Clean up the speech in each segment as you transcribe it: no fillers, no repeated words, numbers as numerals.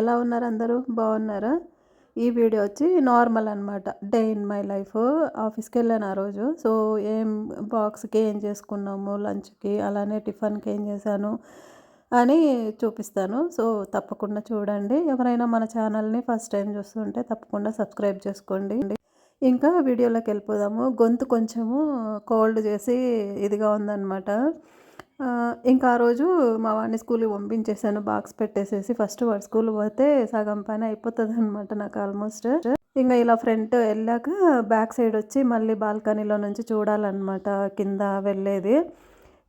ఎలా ఉన్నారు అందరూ? బాగున్నారా? ఈ వీడియో వచ్చి నార్మల్ అనమాట. Day in my life. ఆఫీస్‌కెళ్ళాను ఆ రోజు. సో, ఏం బాక్స్‌కి ఏం చేసుకున్నాము, లంచ్‌కి అలానే టిఫిన్‌కి ఏం చేశాను అని చూపిస్తాను. సో, తప్పకుండా చూడండి. ఎవరైనా మన ఛానల్‌ని ఫస్ట్ టైం చూస్తుంటే తప్పకుండా సబ్స్క్రైబ్ చేసుకోండి. ఇంకా వీడియోలోకెళ్ళిపోదాము. గొంతు కొంచెము కోల్డ్ చేసి ఇదిగా ఉందనమాట. ఇంకా ఆ రోజు మా వాడిని స్కూల్‌కి పంపించేసాను. బాక్స్ పెట్టేసేసి ఫస్ట్ వాడు స్కూల్‌కి పోతే సగం పని అయిపోతదనమాట నాకు ఆల్మోస్ట్. ఇంగ ఇలా ఫ్రంట్ ఎళ్ళాక బ్యాక్ సైడ్ వచ్చి మళ్ళీ బాల్కనీలో నుంచి చూడాలనమాట కింద వెళ్ళేది.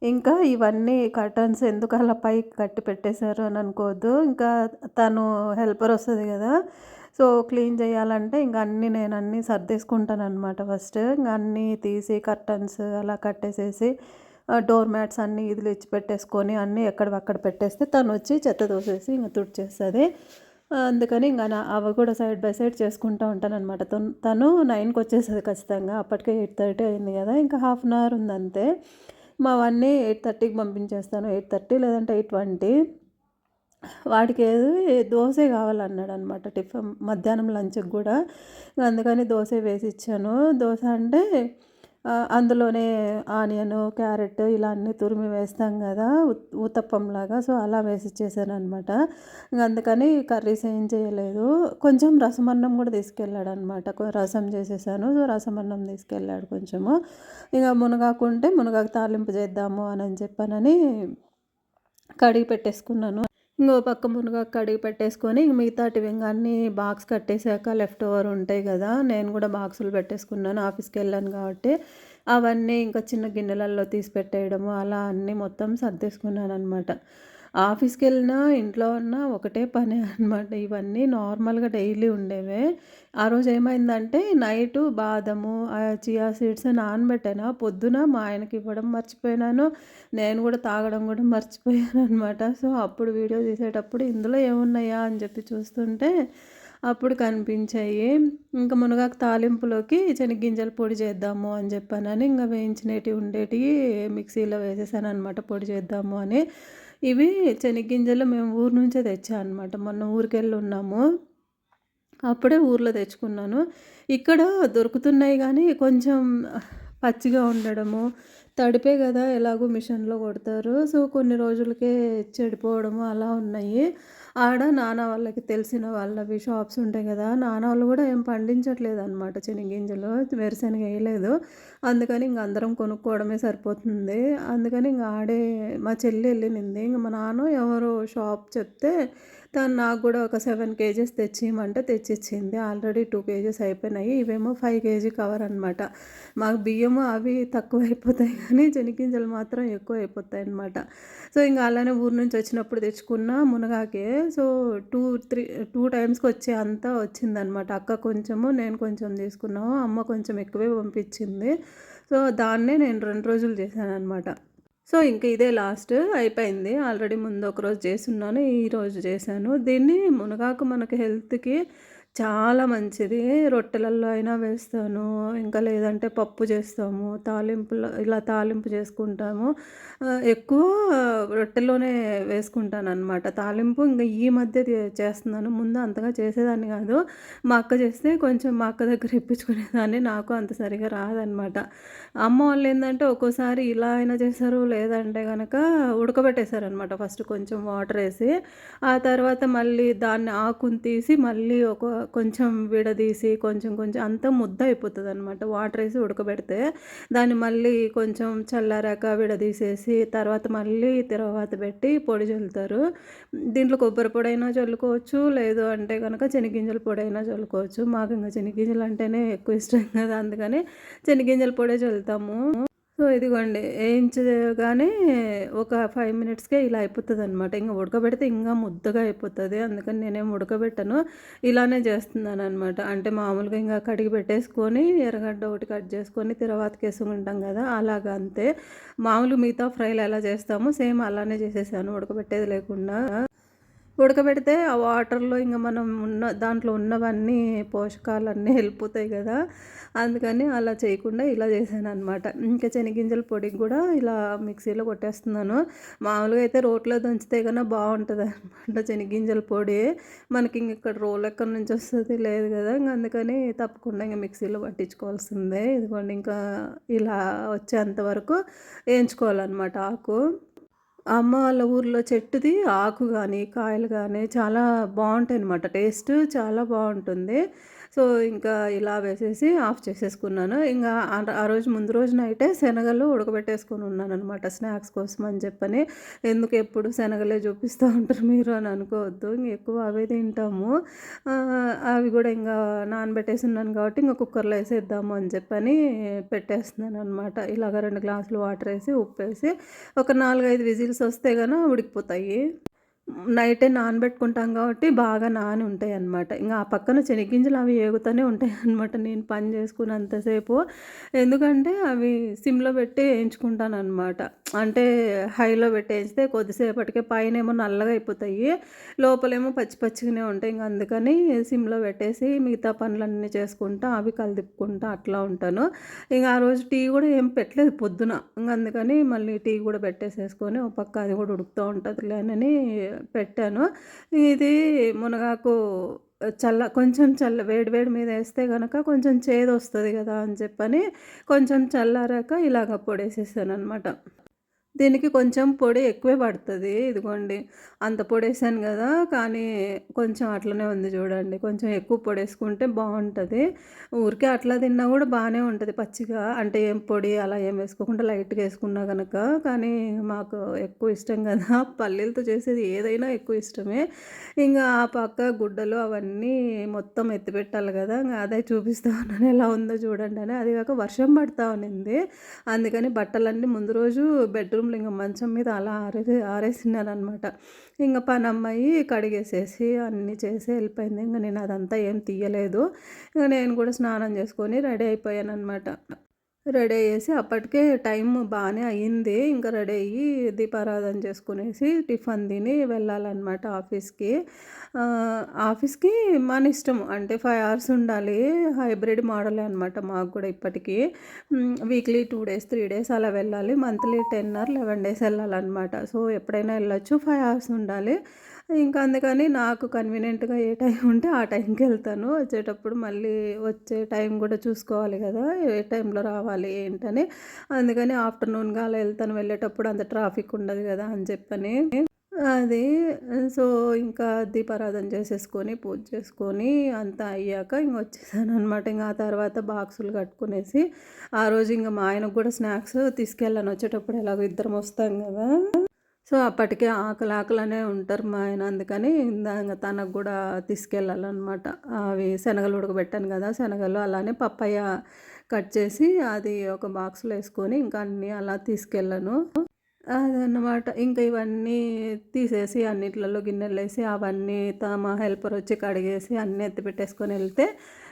ఇంకా ఇవన్నీ కర్టన్స్ ఎందుకు అలా పైకి కట్టి పెట్టేశారు అని అనుకోవద్దు. ఇంకా తను హెల్పర్ వస్తది గదా! సో, క్లీన్ చేయాలంటే ఇంక అన్నీ సర్దేసుకుంటాననమాట ఫస్ట్. ఇంక అన్నీ తీసి కర్టన్స్ అలా కట్టేసేసి డోర్ మ్యాట్స్ అన్నీ ఇదిలిచ్చి పెట్టేసుకొని అన్నీ ఎక్కడివక్కడ పెట్టేస్తే తనొచ్చి చెత్త దోసేసి ఇంక తుడిచేస్తది. అందుకని ఇంక అవి కూడా సైడ్ బై సైడ్ చేసుకుంటూ ఉంటాననమాట. తను 9కి వచ్చేస్తది ఖచ్చితంగా. అప్పటికే 8:30 అయింది కదా! ఇంకా హాఫ్ అన్ అవర్ ఉందంతే. మా వాడిని 8:30కి పంపించేస్తాను. 8:30 లేదంటే 8:20. వాడికి దోసే కావాలన్నాడనమాట మధ్యాహ్నం లంచ్‌కి గూడా. అందుకని దోసే వేసిచ్చాను. దోస అంటే అందులోనే ఆనియను, క్యారెట్ ఇలా అన్నీ తురిమి వేస్తాం గదా! ఊతప్పంలాగా. సో, అలా వేసిచ్చేసాననమాట. అందుకని కర్రీస్ ఏం చేయలేదు. కొంచెం రసమన్నం గూడా తీసుకెళ్ళాడనమాట. రసం చేసేసాను. సో, రసమన్నం తీసుకెళ్ళాడు కొంచెము. ఇక మునగాకు ఉంటే మునగాకు తాలింపు చేద్దాము అని చెప్పానని కడిగి పెట్టేసుకున్నాను. ఇంకో పక్క మునగాకు కడిగి పెట్టేసుకొని మిగతాటివి ఇంక అన్నీ బాక్స్ కట్టేసాక లెఫ్ట్ ఓవర్ ఉంటాయి కదా! నేను కూడా బాక్సులు పెట్టేసుకున్నాను. ఆఫీస్‌కి వెళ్ళాను కాబట్టి అవన్నీ ఇంకా చిన్న గిన్నెలలో తీసి పెట్టేయడము అలా అన్నీ మొత్తం సర్దేసుకున్నాననమాట. ఆఫీస్‌కెళ్ళినా, ఇంట్లో ఉన్నా ఒకటే పనే అనమాట. ఇవన్నీ నార్మల్‌గా డైలీ ఉండేవే. ఆ రోజు ఏమైందంటే నైటు బాదము, చియా సీడ్స్ నానబెట్టాను. పొద్దున మా ఆయనకి ఇవ్వడం మర్చిపోయినాను. నేను కూడా తాగడం కూడా మర్చిపోయాననమాట. సో, అప్పుడు వీడియో తీసేటప్పుడు ఇందులో ఏమున్నాయా అని చెప్పి చూస్తుంటే అప్పుడు కనిపించాయి. ఇంకా మునగాకు తాలింపులోకి శనగ్గింజల పొడి చేద్దాము అని చెప్పానని ఇంక వేయించినేటివి ఉండేటివి మిక్సీలో వేసేసాననమాట పొడి చేద్దాము అని. ఇవి శనగ్గింజలు మేము ఊరు నుంచే తెచ్చా అనమాట. మొన్న ఊరికెళ్ళి ఉన్నాము. అప్పుడే ఊర్లో తెచ్చుకున్నాను. ఇక్కడ దొరుకుతున్నాయి గానీ కొంచెం పచ్చిగా ఉండడము, తడిపే గదా! ఎలాగో మిషన్‌లో కొడతారు. సో, కొన్ని రోజులకే చెడిపోవడము అలా ఉన్నాయి. ఆడ నాన్న వాళ్ళకి తెలిసిన వాళ్ళవి షాప్స్ ఉంటాయి గదా! నాన్న వాళ్ళు గూడా ఏం పండించట్లేదనమాట చెనిగ్గింజలు. వేరుశెనగ ఎయలేదు. అందుకని ఇంక అందరం కొనుక్కోవడమే సరిపోతుంది. అందుకని ఇంక ఆడే మా చెల్లి ఎళ్ళినింది. ఇంక మా నాన్నో ఎవరో షాప్ చెప్తే తను నాకు గూడా ఒక 7 కేజీస్ తెచ్చియమంటే తెచ్చిచ్చింది. ఆల్రెడీ 2 కేజీస్ అయిపోయినాయి. ఇవేమో 5 కేజీ కవర్ అనమాట. మాకు బియ్యము అవి తక్కువైపోతాయి కానీ చెనిగ్గింజలు మాత్రం ఎక్కువైపోతాయన్నమాట. సో, ఇంక అలానే ఊరు నుంచి వచ్చినప్పుడు తెచ్చుకున్న మునగాకే. సో, 2 టైమ్స్‌కి వచ్చే అంతా వచ్చిందనమాట. అక్క కొంచెము, నేను కొంచెం తీసుకున్నాము. అమ్మ కొంచెం ఎక్కువే పంపించింది. సో, దాన్నే నేను 2 రోజులు చేశాననమాట. సో, ఇంక ఇదే లాస్ట్ అయిపోయింది. ఆల్రెడీ ముందు ఒకరోజు చేసున్నాను. ఈరోజు చేశాను. దీన్ని మునగాకు మనకి హెల్త్‌కి చాలా మంచిది. రొట్టెలలో అయినా వేస్తాను. ఇంకా లేదంటే పప్పు చేస్తాము. తాలింపులో ఇలా తాలింపు చేసుకుంటాము. ఎక్కువ రొట్టెలోనే వేసుకుంటాననమాట. తాలింపు ఇంక ఈ మధ్య చేస్తున్నాను. ముందు అంతగా చేసేదాన్ని కాదు. మా అక్క చేస్తే కొంచెం మా అక్క దగ్గర ఇప్పించుకునేదాన్ని. నాకు అంత సరిగ్గా రాదనమాట. అమ్మ వాళ్ళేందంటే ఒక్కోసారి ఇలా అయినా చేశారు. లేదంటే గనక ఉడకబెట్టేశారనమాట. ఫస్ట్ కొంచెం వాటరేసి, ఆ తర్వాత మళ్ళీ దాన్ని ఆకుని తీసి మళ్ళీ కొంచెం విడదీసి కొంచెం కొంచెం అంతా ముద్ద అయిపోతదనమాట. వాటరేసి ఉడకబెడితే దాన్ని మళ్ళీ కొంచెం చల్లారాక విడదీసేసి తర్వాత పెట్టి పొడి చల్లుతారు. దీంట్లో కొబ్బరి పొడైనా చల్లుకోవచ్చు. లేదు అంటే గనక శనగ్గింజల పొడైనా చల్లుకోవచ్చు. మాకు ఇంక శనగ్గింజలు అంటేనే ఎక్కువ ఇష్టం కదా! అందుకని శనగ్గింజల పొడే చల్లుతాము. సో, ఇదిగోండి ఏయించగానే ఒక 5 మినిట్స్‌కే ఇలా అయిపోతదనమాట. ఇంక ఉడకబెడితే ఇంకా ముద్దగా అయిపోతది. అందుకని నేనేం ఉడకబెట్టను. ఇలానే చేస్తున్నాననమాట. అంటే మామూలుగా ఇంక కడిగి పెట్టేసుకొని ఎర్రగడ్డ ఒకటి కట్ చేసుకొని తిరగవాతకేసుకుంటాం కదా! అలాగా అంతే. మామూలుగా మిగతా ఫ్రైలు ఎలా చేస్తామో సేమ్ అలానే చేసేసాను ఉడకబెట్టేది లేకుండా. ఉడకబెడితే ఆ వాటర్‌లో ఇంగ మనం దాంట్లో ఉన్నవన్నీ పోషకాలన్నీ వెళ్ళిపోతాయి గదా! అందుకని అలా చేయకుండా ఇలా చేశాననమాట. ఇంకా శనగింజల పొడికి గూడా ఇలా మిక్సీలో కొట్టేస్తున్నాను. మామూలుగా అయితే రోట్లో దంచితే గన బావుంటదనమాట శనగింజల పొడి. మనకింక ఇక్కడ రోలు ఎక్కడి నుంచి వస్తది లేదు గదా! ఇంగ అందుకని తప్పకుండా ఇంగ మిక్సీలో పట్టించుకోవాల్సిందే. ఇదిగోండి ఇంకా ఇలా వచ్చేంత వరకు ఏయించుకోవాలనమాట ఆకు. అమ్మ వాళ్ళ ఊర్లో చెట్టుది ఆకు గాని, కాయలు గాని చాలా బావుంటాయనమాట. టేస్ట్ చాలా బావుంటుంది. సో, ఇంకా ఇలా వేసేసి ఆఫ్ చేసేసుకున్నాను. ఇంగా ఆ రోజు ముందు రోజు నైటే శనగలు ఉడకబెట్టేసుకొని ఉన్నాననమాట స్నాక్స్ కోసం అని చెప్పని. ఎందుకు ఎప్పుడు శనగలే చూపిస్తా ఉంటారు మీరు అని అనుకోవద్దు. ఎక్కువ అవే తింటాము. అవి గూడా ఇంగా నానబెట్టేసున్నాను కాబట్టి ఇంక కుక్కర్‌లో ఏసేద్దాము అని చెప్పని పెట్టేస్తున్నాననమాట. ఇలాగ 2 గ్లాసులు వాటరేసి, ఉప్పేసి ఒక 4, 5 విజిల్స్ వస్తే గన ఉడికిపోతాయి. నైటే నానబెట్టుకుంటాం గాబట్టి బాగా నాని ఉంటాయన్నమాట. ఇంగ ఆ పక్కన శనగ్గింజలు అవి ఏగుతానే ఉంటాయన్నమాట నేను పని జేసుకున్నంతసేపు. ఎందుకంటే అవి సిమ్‌లో పెట్టి ఏయించుకుంటాననమాట. అంటే హైలో పెట్టి ఏయిస్తే కొద్దిసేపటికే పైనేమో నల్లగా అయిపోతాయి. లోపలేమో పచ్చి పచ్చిగానే ఉంటాయి. ఇంగ అందుకని సిమ్‌లో పెట్టేసి మిగతా పనులన్నీ చేసుకుంటా, అవి కలిదిప్పుకుంటా అట్లా ఉంటాను. ఇంగ ఆ రోజు టీ గూడా ఏం పెట్టలేదు పొద్దున. ఇంగ అందుకని మళ్ళీ టీ గూడా పెట్టేసేసుకొని, ఓ పక్క అది గూడా ఉడుకుతా ఉంటదిలేనని పెట్టాను. ఇది మునగాకు కొంచెం వేడి వేడి మీద ఏస్తే గనక కొంచెం చేదొస్తది గదా! అని చెప్పని కొంచెం చల్లారాక ఇలాగ పొడేసేసాననమాట. దీనికి కొంచెం పొడి ఎక్కువే పడతది. ఇదిగోండి అంత పొడేసాను గదా! కానీ కొంచెం అట్లనే ఉంది చూడండి. కొంచెం ఎక్కువ పొడేసుకుంటే బావుంటది. ఊరికే అట్లా తిన్నా గూడా బానే ఉంటది పచ్చిగా. అంటే ఏం పొడి అలా ఏం వేసుకోకుండా లైట్‌గా ఏసుకున్నా గనక. కానీ మాకు ఎక్కువ ఇష్టం గదా! పల్లీలతో చేసేది ఏదైనా ఎక్కువ ఇష్టమే. ఇంగా ఆ పక్క గుడ్డలు అవన్నీ మొత్తం ఎత్తిపెట్టాలి గదా! ఇంగ అదే చూపిస్తా ఉన్నాను ఎలా ఉందో చూడండి అని. అది కాక వర్షం పడతా ఉన్నింది. అందుకని బట్టలన్నీ ముందు రోజు బెడ్‌రూమ్‌లో ఇంగ మంచం మీద అలా ఆరేసినాననమాట. ఇంగ పనమ్మాయి కడిగేసేసి అన్నీ చేసి ఎళ్ళిపోయింది. ఇంగ నేను అదంతా ఏం తీయలేదు. ఇంగ నేను కూడా స్నానం చేసుకొని రెడీ అయిపోయాననమాట. రెడీ అయ్యేసి అప్పటికే టైం బానే అయింది. ఇంక రెడీ అయ్యి దీపారాధన చేసుకునేసి టిఫిన్ తిని వెళ్ళాలనమాట ఆఫీస్‌కి. ఆఫీస్‌కి మనిష్టం. అంటే 5 అవర్స్ ఉండాలి. హైబ్రిడ్ మోడలే అనమాట మాకు గూడా ఇప్పటికి. వీక్లీ 2 డేస్, 3 డేస్ అలా వెళ్ళాలి. మంత్లీ 10 ఆర్ 11 డేస్ ఎళ్ళాలనమాట. సో, ఎప్పుడైనా ఎళ్ళొచ్చు. 5 అవర్స్ ఉండాలి. ఇంకా అందుకని నాకు కన్వీనియంట్‌గా ఏ టైం ఉంటే ఆ టైంకెళ్తాను. వచ్చేటప్పుడు మళ్ళీ వచ్చే టైం గూడా చూసుకోవాలి గదా! ఏ టైంలో రావాలి ఏంటని. అందుకని ఆఫ్టర్‌నూన్‌గా అలా ఎళ్తాను. వెళ్ళేటప్పుడు అంత ట్రాఫిక్ ఉండదు గదా! అని చెప్పని. అది సో, ఇంకా దీపారాధన చేసేసుకొని, పూజ చేసుకొని అంతా అయ్యాక ఇంగొచ్చేసాననమాట. ఇంగ ఆ తర్వాత బాక్సులు కట్టుకునేసి, ఆ రోజు ఇంగ మా ఆయనకు గూడా స్నాక్స్ తీసుకెళ్ళాను. వచ్చేటప్పుడు ఎలాగో ఇద్దరం వస్తాం గదా! సో, అప్పటికే ఆకలాకలనే ఉంటారు మా ఆయన. అందుకని ఇంగ తనకు గూడా తీసుకెళ్ళాలనమాట. అవి శనగలు ఉడకబెట్టాను గదా! శనగలు అలానే పప్పయ్య కట్ చేసి అది ఒక బాక్స్‌లో యేసుకొని ఇంకా అన్నీ అలా తీసుకెళ్ళాను. అదన్నమాట. ఇంక ఇవన్నీ తీసేసి అన్నిట్లలో గిన్నెలేసి అవన్నీ మా హెల్పరొచ్చి కడిగేసి అన్నీ ఎత్తిపెట్టేసుకొనెళ్తే,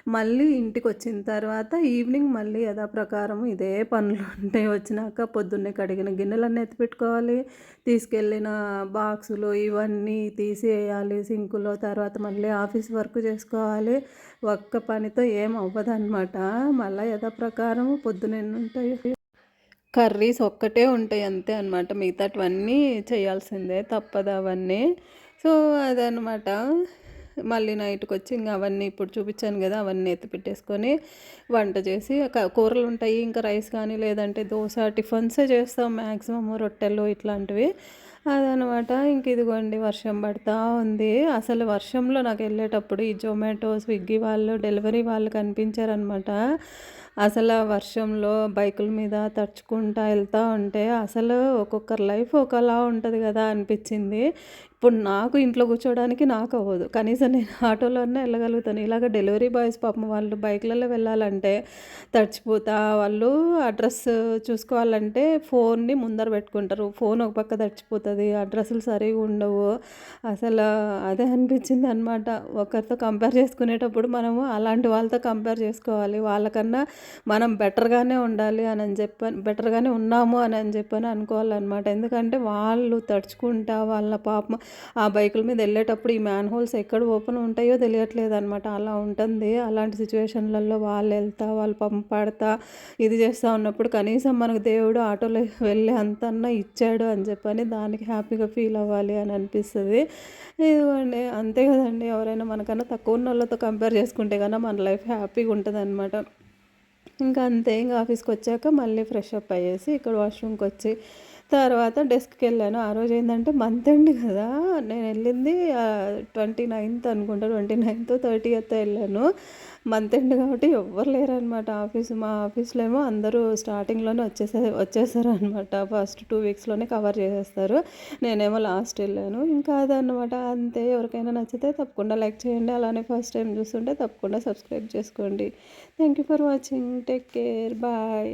మళ్ళీ ఇంటికొచ్చిన తర్వాత ఈవినింగ్ మళ్ళీ యథాప్రకారం ఇదే పనులుంటాయి. వచ్చినాక పొద్దున్నే కడిగిన గిన్నెలన్నీ ఎత్తిపెట్టుకోవాలి. తీసుకెళ్ళిన బాక్సులు ఇవన్నీ తీసేయాలి సింకులో. తర్వాత మళ్ళీ ఆఫీస్ వర్క్ చేసుకోవాలి. ఒక్క పనితో ఏం అవ్వదనమాట. మళ్ళా యథాప్రకారం పొద్దున ఎన్నుంటాయి కర్రీస్ ఒక్కటే ఉంటాయి అంతే అనమాట. మిగతాటివన్నీ చేయాల్సిందే తప్పదవన్నీ. సో, అదనమాట. మళ్ళీ నైట్‌కొచ్చి ఇంగ అవన్నీ ఇప్పుడు చూపిచ్చాను గదా! అవన్నీ ఎత్తిపెట్టేసుకొని వంట చేసి కూరలుంటాయి. ఇంకా రైస్ కానీ లేదంటే దోస, టిఫిన్సే చేస్తాం మాక్సిమము రొట్టెలు ఇట్లాంటివి. అదనమాట. ఇంక ఇదిగోండి వర్షం పడతా ఉంది. అసలు వర్షంలో నాకెళ్ళేటప్పుడు ఈ జొమాటో, స్విగ్గీ వాళ్ళు, డెలివరీ వాళ్ళు కనిపించారనమాట. అసల వర్షంలో బైకుల మీద తడుచుకుంటా ఎళ్తా ఉంటే అసలు ఒక్కొక్కరి లైఫ్ ఒకలా ఉంటది గదా! అనిపిచ్చింది. ఇప్పుడు నాకు ఇంట్లో కూర్చోవడానికి నాకవ్వదు. కనీసం నేను ఆటోలో అన్నా ఎళ్ళగలుగుతాను. ఇలాగ డెలివరీ బాయ్స్ పాపం వాళ్ళు బైకులలో వెళ్ళాలంటే తడిచిపోతా వాళ్ళు అడ్రస్ చూసుకోవాలంటే ఫోన్‌ని ముందర పెట్టుకుంటారు. ఫోన్ ఒక పక్క తడిచిపోతది. అడ్రస్‌లు సరిగ్గా ఉండవు. అసలు అదే అనిపించిందనమాట. ఒకరితో కంపేర్ చేసుకునేటప్పుడు మనము అలాంటి వాళ్ళతో కంపేర్ చేసుకోవాలి. వాళ్ళకన్నా మనం బెటర్‌గానే ఉండాలి బెటర్‌గానే ఉన్నాము అని చెప్పని అనుకోవాలనమాట. ఎందుకంటే వాళ్ళు తడుచుకుంటా వాళ్ళ పాపం ఆ బైకుల మీద వెళ్ళేటప్పుడు ఈ మ్యాన్ హోల్స్ ఎక్కడ ఓపెన్ ఉంటాయో తెలియట్లేదనమాట. అలా ఉంటుంది. అలాంటి సిచ్యువేషన్‌లలో వాళ్ళు పాపం పడతా ఇది చేస్తా ఉన్నప్పుడు కనీసం మనకు దేవుడు ఆటోలో వెళ్ళే అంతన్నా ఇచ్చాడు అని చెప్పని దానికి హ్యాపీగా ఫీల్ అవ్వాలి అని అనిపిస్తది. ఇదిగోండి అంతే కదండీ! ఎవరైనా మనకన్నా తక్కువ ఉన్నోళ్ళతో కంపేర్ చేసుకుంటే గన మన లైఫ్ హ్యాపీగా ఉంటదనమాట. ఇంకా అంతే ఇంక ఆఫీస్‌కొచ్చాక మళ్ళీ ఫ్రెష్ అప్ అయ్యేసి ఇక్కడ వాష్‌రూమ్‌కొచ్చి తర్వాత డెస్క్‌కెళ్ళాను. ఆ రోజు ఏందంటే మంత్ ఎండ్ కదా! నేనెళ్ళింది 29థ్ అనుకుంటా. 29థ్, 30థ్ ఎళ్ళాను. మంత్ ఎండ్ కాబట్టి ఎవ్వరు లేరనమాట మా ఆఫీస్‌లో ఏమో అందరూ స్టార్టింగ్‌లోనే వచ్చేసారనమాట. ఫస్ట్ 2 వీక్స్‌లోనే కవర్ చేసేస్తారు. నేనేమో లాస్ట్ ఎళ్ళాను. ఇంకా అదనమాట. అంతే ఎవరికైనా నచ్చితే తప్పకుండా లైక్ చేయండి. అలానే ఫస్ట్ టైం చూస్తుంటే తప్పకుండా సబ్స్క్రైబ్ చేసుకోండి. Thank you for watching. Take care. Bye.